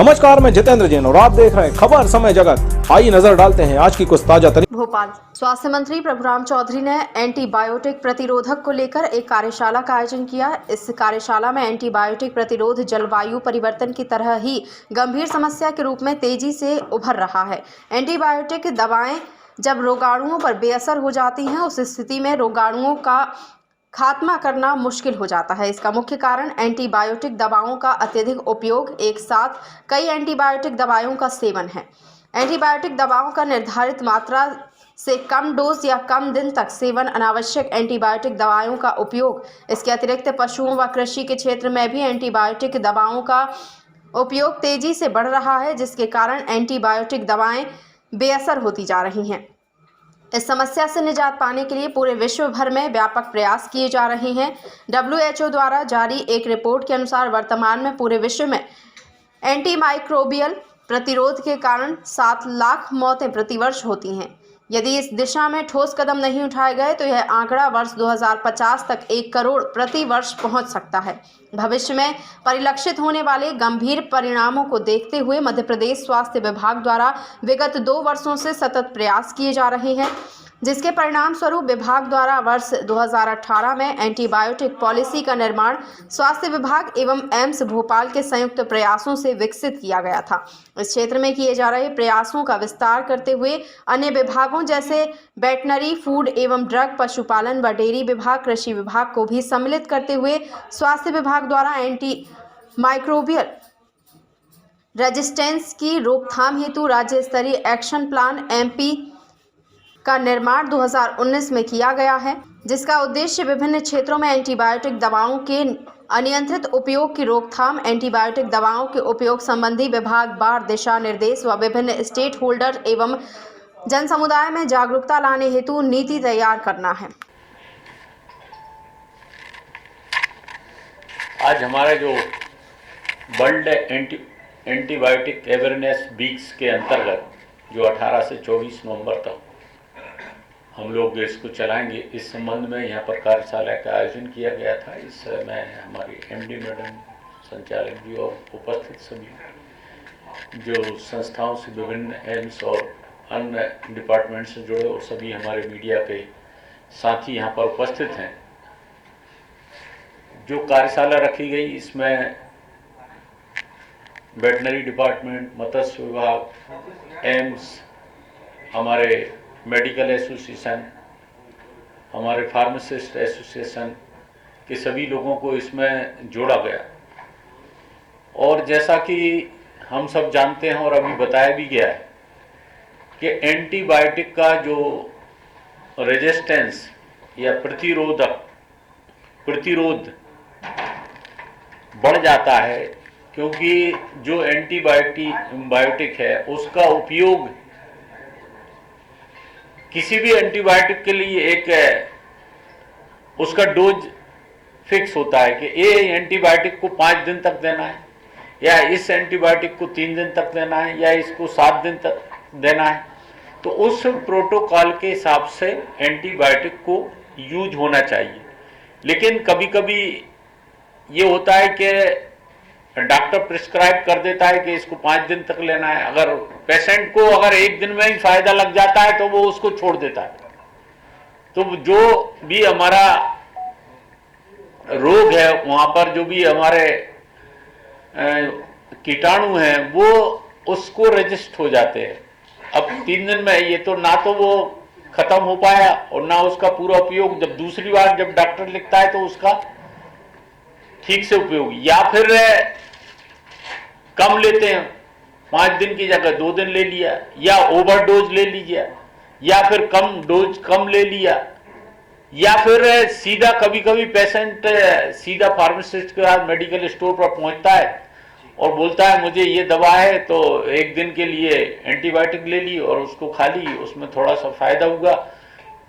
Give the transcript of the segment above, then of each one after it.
नमस्कार, मैं जितेंद्र जैन और आप देख रहे हैं खबर समय जगत। आइए नजर डालते हैं आज की कुछ ताजा तरीन। भोपाल स्वास्थ्य मंत्री प्रभुराम चौधरी ने एंटीबायोटिक प्रतिरोधक को लेकर एक कार्यशाला का आयोजन किया। इस कार्यशाला में एंटीबायोटिक प्रतिरोध जलवायु परिवर्तन की तरह ही गंभीर समस्या के रूप में तेजी से उभर रहा है। एंटीबायोटिक दवाएं जब रोगाणुओं पर बेअसर हो जाती हैं, उस स्थिति में रोगाणुओं का खात्मा करना मुश्किल हो जाता है। इसका मुख्य कारण एंटीबायोटिक दवाओं का अत्यधिक उपयोग, एक साथ कई एंटीबायोटिक दवाओं का सेवन है। एंटीबायोटिक दवाओं का निर्धारित मात्रा से कम डोज या कम दिन तक सेवन, अनावश्यक एंटीबायोटिक दवाओं का उपयोग। इसके अतिरिक्त पशुओं व कृषि के क्षेत्र में भी एंटीबायोटिक दवाओं का उपयोग तेजी से बढ़ रहा है, जिसके कारण एंटीबायोटिक दवाएं बेअसर होती जा रही हैं। इस समस्या से निजात पाने के लिए पूरे विश्व भर में व्यापक प्रयास किए जा रहे हैं। WHO द्वारा जारी एक रिपोर्ट के अनुसार वर्तमान में पूरे विश्व में एंटीमाइक्रोबियल प्रतिरोध के कारण 7 लाख मौतें प्रतिवर्ष होती हैं। यदि इस दिशा में ठोस कदम नहीं उठाए गए तो यह आंकड़ा वर्ष 2050 तक 1 करोड़ प्रति वर्ष पहुंच सकता है। भविष्य में परिलक्षित होने वाले गंभीर परिणामों को देखते हुए मध्य प्रदेश स्वास्थ्य विभाग द्वारा विगत 2 वर्षों से सतत प्रयास किए जा रहे हैं, जिसके परिणाम स्वरूप विभाग द्वारा वर्ष 2018 में एंटीबायोटिक पॉलिसी का निर्माण स्वास्थ्य विभाग एवं एम्स भोपाल के संयुक्त प्रयासों से विकसित किया गया था। इस क्षेत्र में किए जा रहे प्रयासों का विस्तार करते हुए अन्य विभागों जैसे वेटनरी, फूड एवं ड्रग, पशुपालन व डेयरी विभाग, कृषि विभाग को भी सम्मिलित करते हुए स्वास्थ्य विभाग द्वारा एंटी माइक्रोबियल रेजिस्टेंस की रोकथाम हेतु राज्य स्तरीय एक्शन प्लान MP का निर्माण 2019 में किया गया है, जिसका उद्देश्य विभिन्न क्षेत्रों में एंटीबायोटिक दवाओं के अनियंत्रित उपयोग की रोकथाम, एंटीबायोटिक दवाओं के उपयोग संबंधी विभागवार दिशा निर्देश व विभिन्न स्टेक होल्डर एवं जन समुदाय में जागरूकता लाने हेतु नीति तैयार करना है। आज हमारा जो वर्ल्ड एंटीबायोटिक अवेयरनेस वीक्स के अंतर्गत जो 18 से 24 नवंबर तक हम लोग इसको चलाएंगे, इस संबंध में यहाँ पर कार्यशाला का आयोजन किया गया था। इसमें हमारी MD मैडम, संचालक जी और उपस्थित सभी जो संस्थाओं से विभिन्न एम्स और अन्य डिपार्टमेंट से जुड़े और सभी हमारे मीडिया के साथी यहाँ पर उपस्थित हैं। जो कार्यशाला रखी गई इसमें वेटनरी डिपार्टमेंट, मत्स्य विभाग, एम्स, हमारे मेडिकल एसोसिएशन, हमारे फार्मासिस्ट एसोसिएशन के सभी लोगों को इसमें जोड़ा गया। और जैसा कि हम सब जानते हैं और अभी बताया भी गया है कि एंटीबायोटिक का जो रेजिस्टेंस या प्रतिरोध बढ़ जाता है, क्योंकि जो एंटीबायोटिक है उसका उपयोग किसी भी एंटीबायोटिक के लिए एक उसका डोज फिक्स होता है कि ये एंटीबायोटिक को 5 दिन तक देना है, या इस एंटीबायोटिक को 3 दिन तक देना है, या इसको 7 दिन तक देना है। तो उस प्रोटोकॉल के हिसाब से एंटीबायोटिक को यूज होना चाहिए। लेकिन कभी कभी ये होता है कि डॉक्टर प्रिस्क्राइब कर देता है कि इसको 5 दिन तक लेना है। अगर पेशेंट को अगर 1 दिन में ही फायदा लग जाता है तो वो उसको छोड़ देता है। तो जो भी हमारा रोग है, वहां पर जो भी हमारे कीटाणु हैं वो उसको रजिस्ट हो जाते हैं। अब 3 दिन में ये तो ना तो वो खत्म हो पाया और ना उसका पूरा उपयोग जब दूसरी बार जब डॉक्टर लिखता है तो उसका ठीक से उपयोग, या फिर कम लेते हैं, 5 दिन की जगह 2 दिन ले लिया, या ओवरडोज ले लीजिए, या फिर कम ले लिया, या फिर सीधा कभी कभी पेशेंट सीधा फार्मासिस्ट के साथ मेडिकल स्टोर पर पहुंचता है और बोलता है मुझे ये दवा है, तो 1 दिन के लिए एंटीबायोटिक ले ली और उसको खा ली, उसमें थोड़ा सा फायदा हुआ,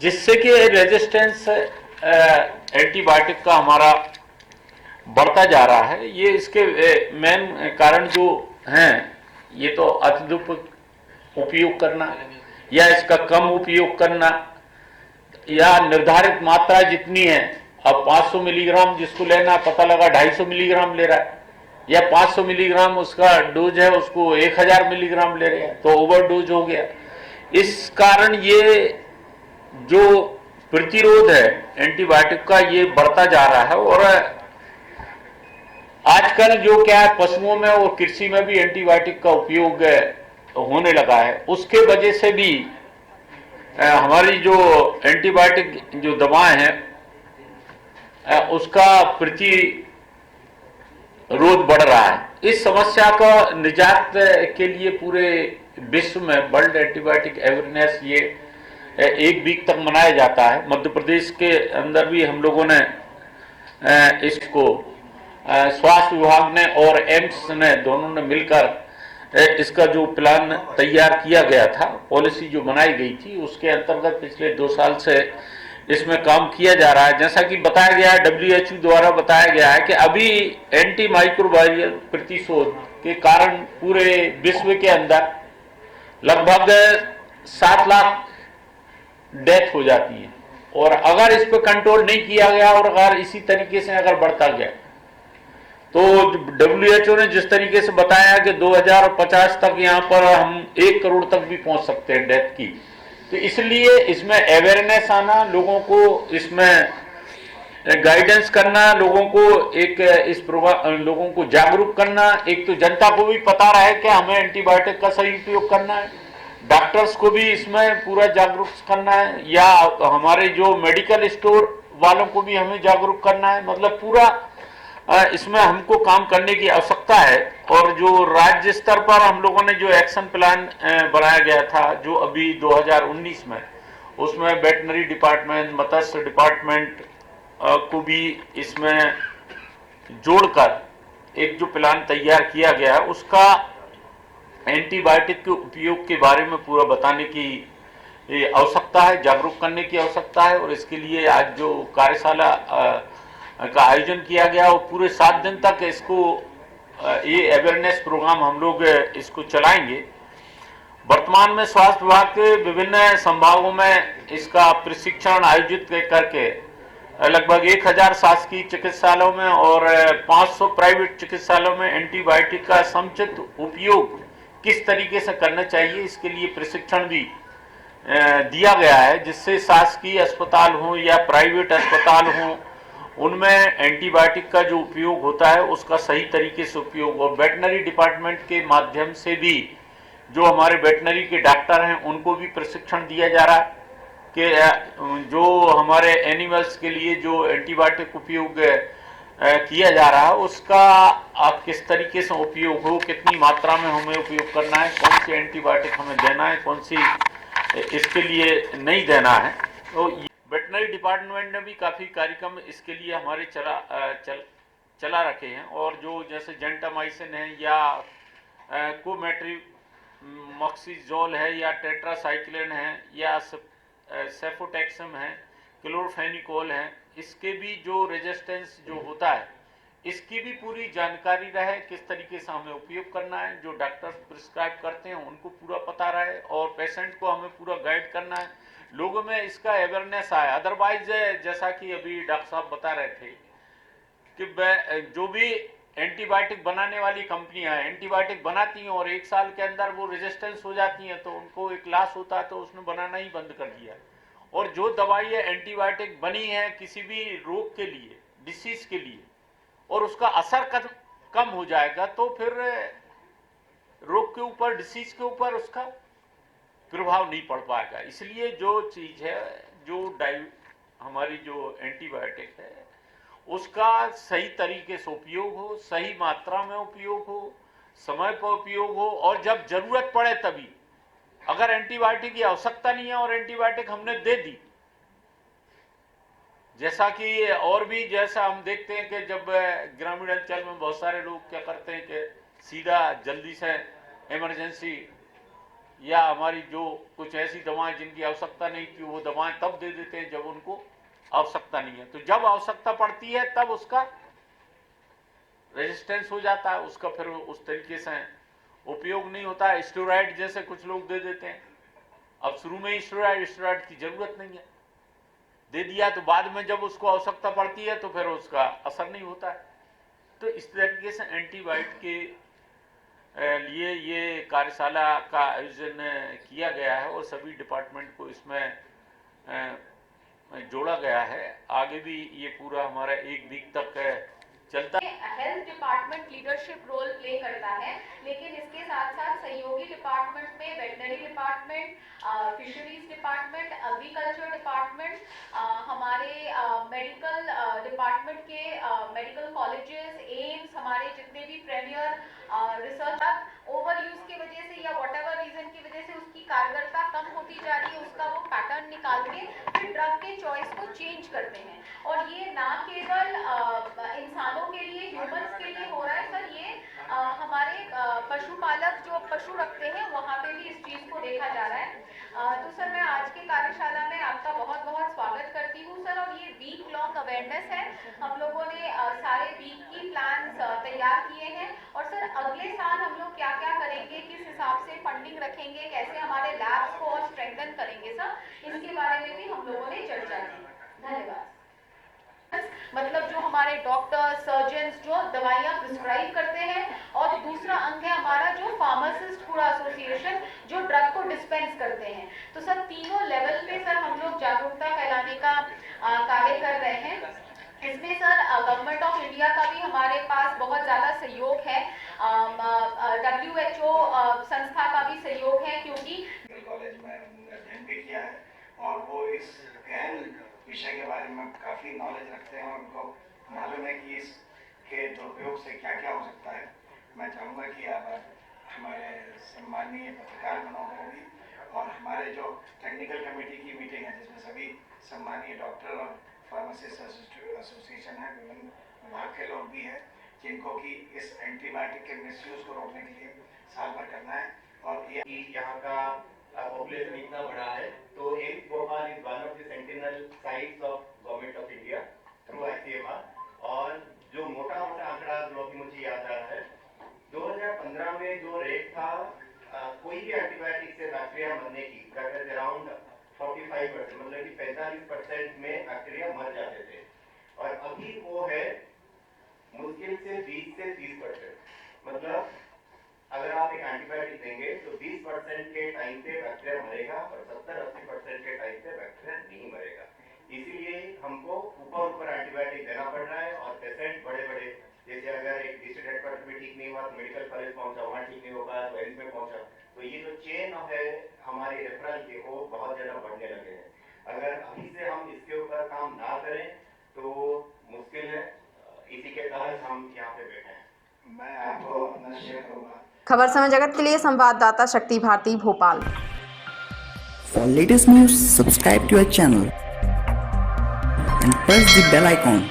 जिससे कि रेजिस्टेंस एंटीबायोटिक का हमारा बढ़ता जा रहा है। ये इसके मेन कारण जो हैं, ये तो अत्यधिक उपयोग करना या इसका कम उपयोग करना, या निर्धारित मात्रा जितनी है, अब 500 मिलीग्राम जिसको लेना पता लगा 250 मिलीग्राम ले रहा है, या 500 मिलीग्राम उसका डोज है, उसको 1000 मिलीग्राम ले रहे हैं, तो ओवरडोज हो गया। इस कारण ये जो प्रतिरोध है एंटीबायोटिक का, ये बढ़ता जा रहा है। और आजकल जो क्या है, पशुओं में और कृषि में भी एंटीबायोटिक का उपयोग होने लगा है। उसके वजह से भी हमारी जो एंटीबायोटिक जो दवाएं हैं उसका प्रतिरोध बढ़ रहा है। इस समस्या का निजात के लिए पूरे विश्व में वर्ल्ड एंटीबायोटिक अवेयरनेस ये 1 वीक तक मनाया जाता है। मध्य प्रदेश के अंदर भी हम लोगों ने इसको स्वास्थ्य विभाग ने और एम्स ने दोनों ने मिलकर इसका जो प्लान तैयार किया गया था, पॉलिसी जो बनाई गई थी, उसके अंतर्गत पिछले 2 साल से इसमें काम किया जा रहा है। जैसा कि बताया गया है, WHO द्वारा बताया गया है कि अभी एंटी माइक्रोबाइयल प्रतिशोध के कारण पूरे विश्व के अंदर लगभग 7 लाख डेथ हो जाती है। और अगर इस पर कंट्रोल नहीं किया गया और अगर इसी तरीके से अगर बढ़ता गया, तो WHO ने जिस तरीके से बताया कि 2050 तक यहाँ पर हम 1 करोड़ तक भी पहुंच सकते हैं डेथ की। तो इसलिए इसमें अवेयरनेस आना, लोगों को इसमें गाइडेंस करना, लोगों को एक इस प्रोग्राम, लोगों को जागरूक करना, एक तो जनता को भी पता रहे कि हमें एंटीबायोटिक का सही उपयोग करना है, डॉक्टर्स को भी इसमें पूरा जागरूक करना है, या हमारे जो मेडिकल स्टोर वालों को भी हमें जागरूक करना है। मतलब पूरा इसमें हमको काम करने की आवश्यकता है। और जो राज्य स्तर पर हम लोगों ने जो एक्शन प्लान बनाया गया था, जो अभी 2019 में, उसमें वेटनरी डिपार्टमेंट, मत्स्य डिपार्टमेंट को भी इसमें जोड़कर एक जो प्लान तैयार किया गया है, उसका एंटीबायोटिक के उपयोग के बारे में पूरा बताने की आवश्यकता है, जागरूक करने की आवश्यकता है। और इसके लिए आज जो कार्यशाला का आयोजन किया गया, और पूरे 7 दिन तक इसको ये अवेयरनेस प्रोग्राम हम लोग इसको चलाएंगे। वर्तमान में स्वास्थ्य विभाग के विभिन्न संभागों में इसका प्रशिक्षण आयोजित करके लगभग 1000 शासकीय चिकित्सालयों में और 500 प्राइवेट चिकित्सालयों में एंटीबायोटिक का समुचित उपयोग किस तरीके से करना चाहिए, इसके लिए प्रशिक्षण भी दिया गया है, जिससे शासकीय अस्पताल हो या प्राइवेट अस्पताल हो, उनमें एंटीबायोटिक का जो उपयोग होता है उसका सही तरीके से उपयोग। और वेटनरी डिपार्टमेंट के माध्यम से भी जो हमारे वेटनरी के डॉक्टर हैं, उनको भी प्रशिक्षण दिया जा रहा है कि जो हमारे एनिमल्स के लिए जो एंटीबायोटिक उपयोग किया जा रहा है, उसका किस तरीके से उपयोग हो, कितनी मात्रा में हमें उपयोग करना है, कौन सी एंटीबायोटिक हमें देना है, कौन सी इसके लिए नहीं देना है। तो वेटनरी डिपार्टमेंट ने भी काफ़ी कार्यक्रम इसके लिए हमारे चला रखे हैं। और जो जैसे जेंटामाइसिन है, या कोमेट्रिमॉक्सिजोल है, या टेट्रासाइक्लिन है, या सेफोटेक्सम है, क्लोरफेनिकोल है, इसके भी जो रेजिस्टेंस जो होता है, इसकी भी पूरी जानकारी रहे, किस तरीके से हमें उपयोग करना है, जो डॉक्टर प्रिस्क्राइब करते हैं उनको पूरा पता रहे, और पेशेंट को हमें पूरा गाइड करना है, लोगों में इसका अवेयरनेस आए। अदरवाइज जैसा कि अभी डॉक्टर साहब बता रहे थे कि जो भी एंटीबायोटिक बनाने वाली कंपनियां एंटीबायोटिक बनाती हैं और 1 साल के अंदर वो रेजिस्टेंस हो जाती हैं, तो उनको एक लॉस होता है, तो उसने बनाना ही बंद कर दिया। और जो दवाइयाँ एंटीबायोटिक बनी है किसी भी रोग के लिए, डिसीज के लिए, और उसका असर कम हो जाएगा, तो फिर रोग के ऊपर, डिसीज के ऊपर उसका प्रभाव नहीं पड़ पाएगा। इसलिए जो चीज है, जो हमारी जो एंटीबायोटिक है, उसका सही तरीके से उपयोग हो, सही मात्रा में उपयोग हो, समय पर उपयोग हो, और जब जरूरत पड़े तभी। अगर एंटीबायोटिक की आवश्यकता नहीं है और एंटीबायोटिक हमने दे दी, जैसा कि और भी जैसा हम देखते हैं कि जब ग्रामीण अंचल में बहुत सारे लोग क्या करते हैं कि सीधा जल्दी से इमरजेंसी, या हमारी जो कुछ ऐसी दवाएं जिनकी आवश्यकता नहीं थी, वो दवाएं तब दे देते हैं जब उनको आवश्यकता नहीं है। तो जब आवश्यकता पड़ती है तब उसका रेजिस्टेंस हो जाता है, उसका फिर उस तरीके से उपयोग नहीं होता है। स्टेरॉइड जैसे कुछ लोग दे देते हैं, अब शुरू में ही स्टेरॉइड की जरूरत नहीं है, दे दिया, तो बाद में जब उसको आवश्यकता पड़ती है तो फिर उसका असर नहीं होता है। तो इस तरीके से एंटीबायोटिक के लिए ये कार्यशाला का आयोजन किया गया है और सभी डिपार्टमेंट को इसमें जोड़ा गया है। आगे भी ये पूरा हमारा 1 वीक तक चलता है। Health department leadership role play करता है, लेकिन इसके साथ साथ सहयोगी डिपार्टमेंट में veterinary department, fisheries department, agriculture department, हमारे मेडिकल डिपार्टमेंट के मेडिकल कॉलेजेस, एम्स, हमारे जितने भी प्रीमियर रिसर्च ओवर यूज की वजह से या व्हाटएवर रीजन की वजह से उसकी कारगरता कम होती जा रही है, उसका वो पैटर्न निकाल के फिर ड्रग के चॉइस को चेंज करते हैं। और ये ना केवल इंसानों के लिए, ह्यूमंस के लिए हो रहा है सर, ये हमारे पशुपालक जो पशु रखते हैं वहाँ पे भी इस चीज़ को देखा जा रहा है। तो सर मैं आज की कार्यशाला में आपका बहुत बहुत स्वागत करती हूँ सर। और ये वीक लॉन्ग अवेयरनेस है, हम लोगों ने सारे वीक की प्लान्स तैयार किए हैं। और सर अगले साल हम लोग क्या क्या करेंगे, किस हिसाब से फंडिंग रखेंगे, कैसे हमारे लैब्स को और स्ट्रेंथन करेंगे सर, इसके बारे में भी हम लोगों ने चर्चा की। धन्यवाद। मतलब जो हमारे डॉक्टर, सर्जन्स जो दवाइयाँ प्रिस्क्राइब करते हैं, और दूसरा अंग है हमारा जो फार्मासिस्ट पूरा एसोसिएशन जो ड्रग को डिस्पेंस करते हैं। तो सर तीनों लेवल पे सर हम लोग जागरूकता फैलाने का कार्य कर रहे हैं। इसमें सर गवर्नमेंट ऑफ इंडिया का भी हमारे पास बहुत ज़्यादा सहयोग है, WHO संस्था का भी सहयोग है, क्योंकि कॉलेज में अध्ययन भी किया है और वो इस गहन विषय के बारे में काफ़ी नॉलेज रखते हैं और उनको मालूम है कि इसके दुरुपयोग से क्या क्या हो सकता है। मैं चाहूँगा कि आप हमारे सम्मानीय पत्रकार बनोगे और हमारे जो टेक्निकल कमेटी की मीटिंग है जिसमें सभी सम्मानीय डॉक्टर और फार्मासिस्ट एसोसिएशन है, विभिन्न विभाग के लोग भी हैं, जिनको कि इस एंटीबायोटिक के मिसयूज को रोकने के लिए साल भर करना है। और ये यहाँ का पॉपुलेशन इतना बड़ा है, तो AIIMS Bhopal is one of the sentinel sites of government of India through ICMR। और जो मोटा आंकड़ा जो कि मुझे याद आ रहा है, 2015 में जो रेट था कोई भी एंटीबायोटिक से बैक्टीरिया मरने की, दैट इज अराउंड 45%, मतलब कि 45% में बैक्टीरिया मर जाते थे। और अभी वो है मुश्किल से 20 से 30%। मतलब अगर आप एक एंटीबायोटिक देंगे तो 20% के टाइम पे बैक्टीरिया मरेगा और 70-80% के टाइम पे बैक्टीरिया नहीं मरेगा। इसीलिए हमको ऊपर एंटीबायोटिक देना पड़ रहा है। और पेशेंट बड़े जैसे अगर एक डिस्ट्रिक्ट हेडक्वार्टर में ठीक नहीं हुआ तो मेडिकल कॉलेज पहुंचा, वहाँ ठीक नहीं होगा तो एम्स में पहुंचा, तो ये जो चेन है हमारी रेफरल के वो बहुत ज़्यादा बढ़ने लगे हैं। अगर अभी से हम इसके ऊपर काम ना करें तो मुश्किल है। इसी के तहत हम यहाँ पे बैठे हैं। मैं आपको नसीहत करूँगा। खबर समय जगत के लिए संवाददाता शक्ति Bharti, Bhopal. For latest news, subscribe to our channel and press the bell icon.